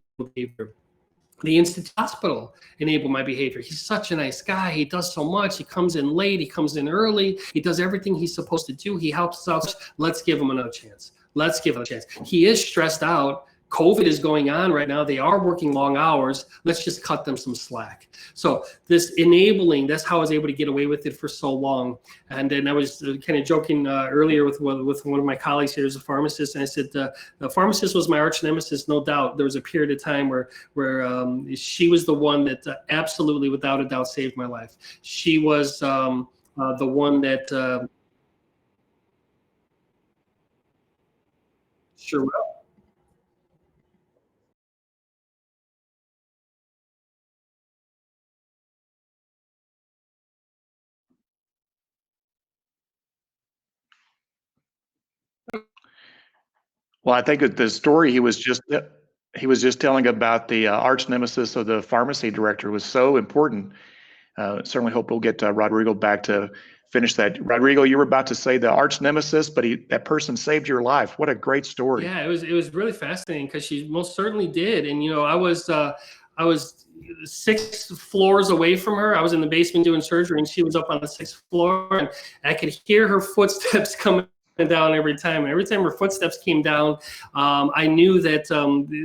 the institute hospital enabled my behavior. He's such a nice guy. He does so much. He comes in late. He comes in early. He does everything he's supposed to do. He helps us out. Let's give him another chance. Let's give him a chance. He is stressed out. COVID is going on right now. They are working long hours. Let's just cut them some slack. So this enabling, that's how I was able to get away with it for so long. And then I was kind of joking earlier with one of my colleagues here, who's a pharmacist, and I said the pharmacist was my arch nemesis, no doubt. There was a period of time where she was the one that absolutely, without a doubt, saved my life. She was the one that sure will. Well, I think that the story he was just telling about the arch nemesis of the pharmacy director was so important. Certainly hope we'll get Rodrigo back to finish that. Rodrigo, you were about to say the arch nemesis, but that person saved your life. What a great story. Yeah, it was really fascinating because she most certainly did. And I was 6 floors away from her. I was in the basement doing surgery, and she was up on the 6th floor, and I could hear her footsteps coming down every time. And every time her footsteps came down, I knew that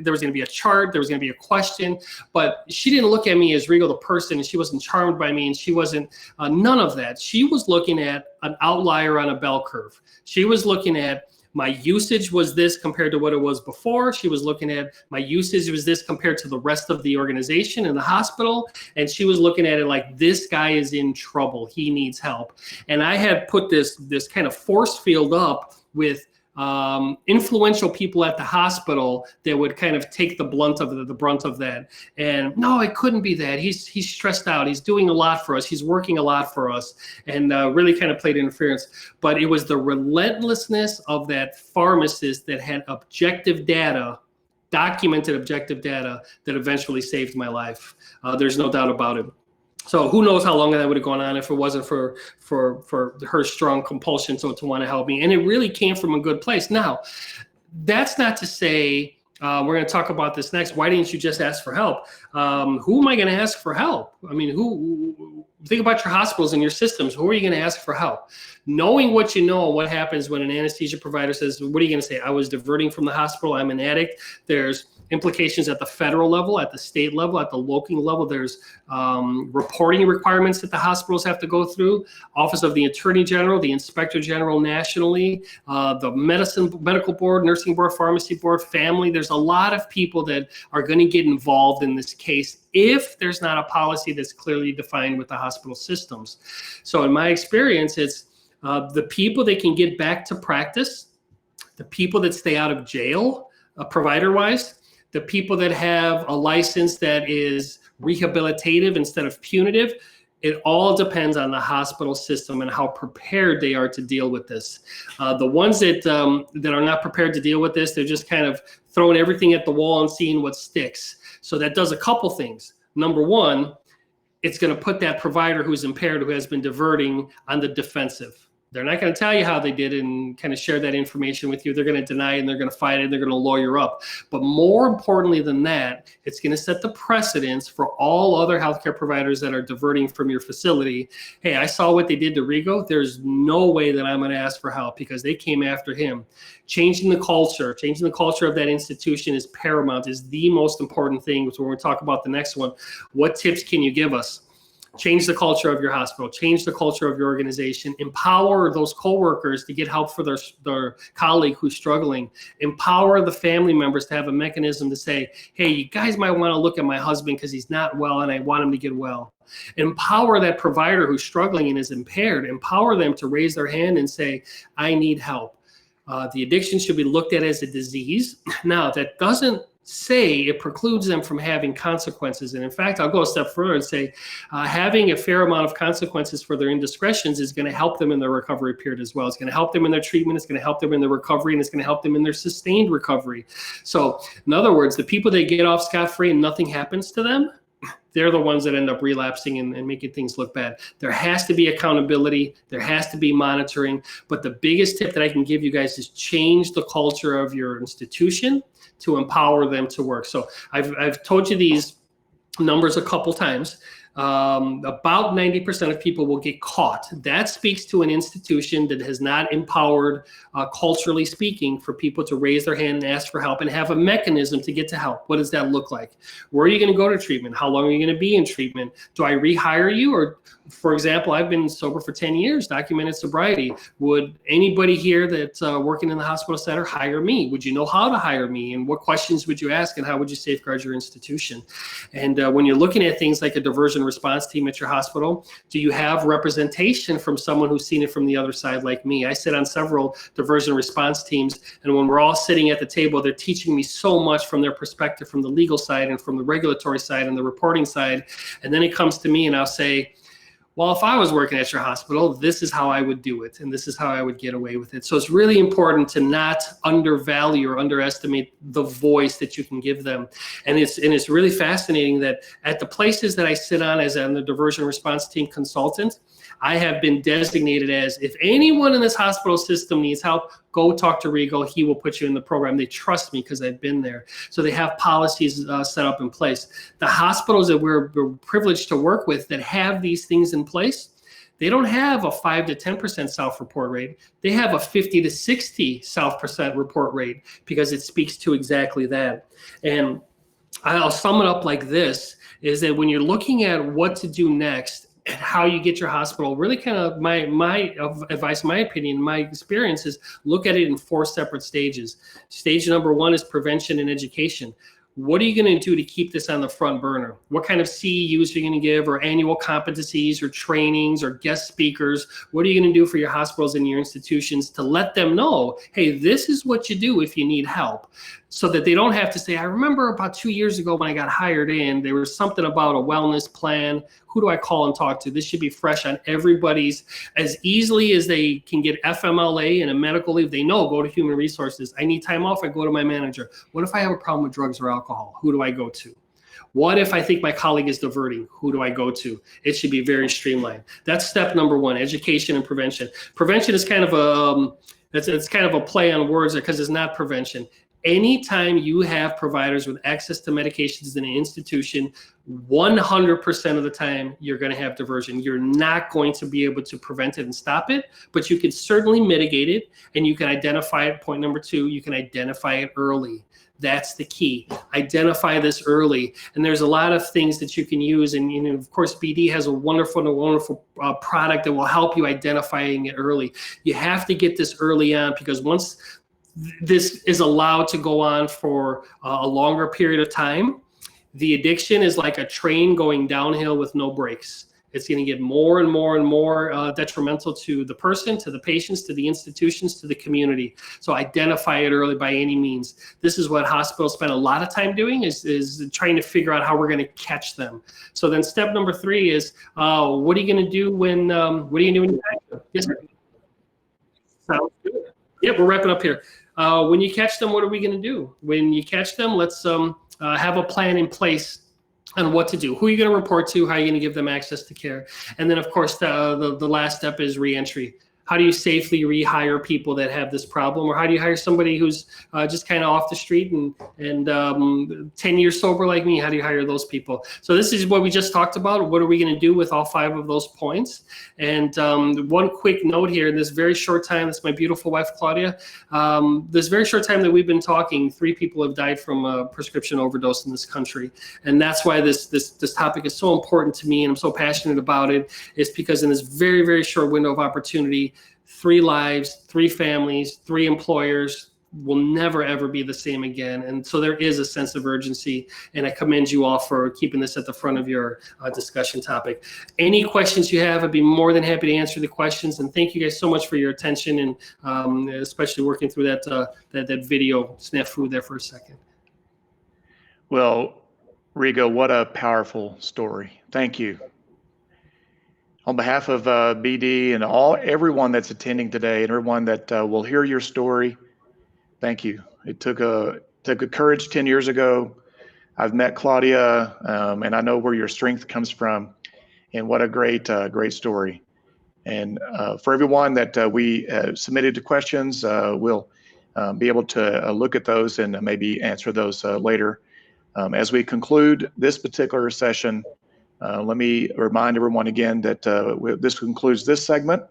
there was going to be a chart, there was going to be a question, but she didn't look at me as Rigo the person, and she wasn't charmed by me, and she wasn't none of that. She was looking at an outlier on a bell curve. She was looking at my usage was this compared to what it was before. She was looking at my usage was this compared to the rest of the organization in the hospital. And she was looking at it like, this guy is in trouble. He needs help. And I had put this kind of force field up with influential people at the hospital that would kind of take the brunt of that. And no, it couldn't be that. He's stressed out. He's doing a lot for us. He's working a lot for us, and really kind of played interference. But it was the relentlessness of that pharmacist that had objective data, documented objective data, that eventually saved my life. There's no doubt about it. So who knows how long that would have gone on if it wasn't for her strong compulsion to want to help me. And it really came from a good place. Now, that's not to say, we're going to talk about this next. Why didn't you just ask for help? Who am I going to ask for help? I mean, think about your hospitals and your systems. Who are you going to ask for help? Knowing what you know, what happens when an anesthesia provider says, what are you going to say? I was diverting from the hospital. I'm an addict. There's implications at the federal level, at the state level, at the local level. There's reporting requirements that the hospitals have to go through. Office of the Attorney General, the Inspector General nationally, the medical board, nursing board, pharmacy board, family. There's a lot of people that are going to get involved in this case if there's not a policy that's clearly defined with the hospital systems. So in my experience, it's the people that can get back to practice, the people that stay out of jail, provider-wise, the people that have a license that is rehabilitative instead of punitive. It all depends on the hospital system and how prepared they are to deal with this. The ones that are not prepared to deal with this, they're just kind of throwing everything at the wall and seeing what sticks. So that does a couple things. Number one, it's going to put that provider who's impaired, who has been diverting, on the defensive. They're not going to tell you how they did it and kind of share that information with you. They're going to deny it, and they're going to fight it, and they're going to lawyer up. But more importantly than that, it's going to set the precedence for all other healthcare providers that are diverting from your facility. Hey, I saw what they did to Rigo. There's no way that I'm going to ask for help because they came after him. Changing the culture of that institution is paramount, is the most important thing. So when we talk about the next one, what tips can you give us? Change the culture of your hospital, change the culture of your organization, empower those coworkers to get help for their colleague who's struggling, empower the family members to have a mechanism to say, hey, you guys might want to look at my husband because he's not well and I want him to get well. Empower that provider who's struggling and is impaired, empower them to raise their hand and say, I need help. The addiction should be looked at as a disease. Now, that doesn't say it precludes them from having consequences. And in fact, I'll go a step further and say having a fair amount of consequences for their indiscretions is going to help them in their recovery period as well. It's going to help them in their treatment. It's going to help them in their recovery, and it's going to help them in their sustained recovery. So in other words, the people that get off scot-free and nothing happens to them, they're the ones that end up relapsing and making things look bad. There has to be accountability. There has to be monitoring. But the biggest tip that I can give you guys is change the culture of your institution to empower them to work. So I've told you these numbers a couple times. About 90% of people will get caught. That speaks to an institution that has not empowered, culturally speaking, for people to raise their hand and ask for help and have a mechanism to get to help. What does that look like? Where are you going to go to treatment? How long are you going to be in treatment? Do I rehire you? Or, for example, I've been sober for 10 years, documented sobriety. Would anybody here that's working in the hospital center hire me? Would you know how to hire me? And what questions would you ask? And how would you safeguard your institution? And when you're looking at things like a diversion response team at your hospital, do you have representation from someone who's seen it from the other side like me? I sit on several diversion response teams, and when we're all sitting at the table, they're teaching me so much from their perspective, from the legal side and from the regulatory side and the reporting side. And then it comes to me and I'll say, well, if I was working at your hospital, this is how I would do it, and this is how I would get away with it. So it's really important to not undervalue or underestimate the voice that you can give them. And it's really fascinating that at the places that I sit on as the diversion response team consultant, I have been designated as, if anyone in this hospital system needs help, go talk to Rigo. He will put you in the program. They trust me because I've been there. So they have policies set up in place. The hospitals that we're privileged to work with that have these things in place, they don't have a 5 to 10% self-report rate. They have a 50 to 60 self-percent report rate because it speaks to exactly that. And I'll sum it up like this, is that when you're looking at what to do next, and how you get your hospital, really kind of my advice, my opinion, my experience is look at it in 4 separate stages. Stage number 1 is prevention and education. What are you going to do to keep this on the front burner? What kind of CEUs are you going to give, or annual competencies or trainings or guest speakers? What are you going to do for your hospitals and your institutions to let them know, hey, this is what you do if you need help, so that they don't have to say, I remember about 2 years ago when I got hired in, there was something about a wellness plan. Who do I call and talk to? This should be fresh on everybody's. As easily as they can get FMLA and a medical leave, they know, go to human resources. I need time off, I go to my manager. What if I have a problem with drugs or alcohol? Who do I go to? What if I think my colleague is diverting? Who do I go to? It should be very streamlined. That's step number 1, education and prevention. Prevention is kind of it's kind of a play on words because it's not prevention. Anytime you have providers with access to medications in an institution, 100% of the time you're going to have diversion. You're not going to be able to prevent it and stop it, but you can certainly mitigate it, and you can identify it. Point number 2, you can identify it early. That's the key. Identify this early. And there's a lot of things that you can use. And of course, BD has a wonderful product that will help you identifying it early. You have to get this early on, because once this is allowed to go on for a longer period of time, the addiction is like a train going downhill with no brakes. It's going to get more and more and more detrimental to the person, to the patients, to the institutions, to the community. So identify it early by any means. This is what hospitals spend a lot of time doing, is trying to figure out how we're going to catch them. So then step number 3 is, what are you going to do when, what are you doing? Yes, sir. Sounds good. Yep, we're wrapping up here. when you catch them, what are we going to do? When you catch them, let's have a plan in place on what to do. Who are you going to report to? How are you going to give them access to care? And then, of course, the last step is reentry. How do you safely rehire people that have this problem? Or how do you hire somebody who's just kind of off the street and 10 years sober like me? How do you hire those people? So this is what we just talked about. What are we going to do with all 5 of those points? And one quick note here, in this very short time, that's my beautiful wife, Claudia. This very short time that we've been talking, 3 people have died from a prescription overdose in this country. And that's why this topic is so important to me, and I'm so passionate about it. It's because in this very, very short window of opportunity, 3 lives, 3 families, 3 employers will never, ever be the same again. And so there is a sense of urgency, and I commend you all for keeping this at the front of your discussion topic. Any questions you have, I'd be more than happy to answer the questions. And thank you guys so much for your attention, and especially working through that video snafu there for a second. Well, Rigo, what a powerful story. Thank you. On behalf of BD and everyone that's attending today and everyone that will hear your story, thank you. It took a courage 10 years ago. I've met Claudia, and I know where your strength comes from. And what a great story. And for everyone that we submitted to questions, we'll be able to look at those and maybe answer those later. As we conclude this particular session, let me remind everyone again that this concludes this segment.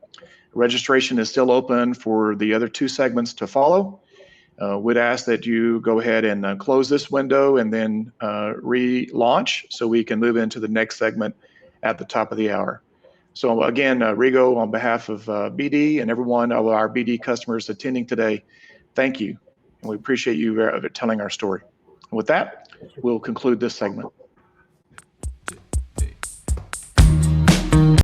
Registration is still open for the other 2 segments to follow. Would ask that you go ahead and close this window and then relaunch so we can move into the next segment at the top of the hour. So again, Rigo, on behalf of BD and everyone of our BD customers attending today, thank you. And we appreciate you telling our story. And with that, we'll conclude this segment.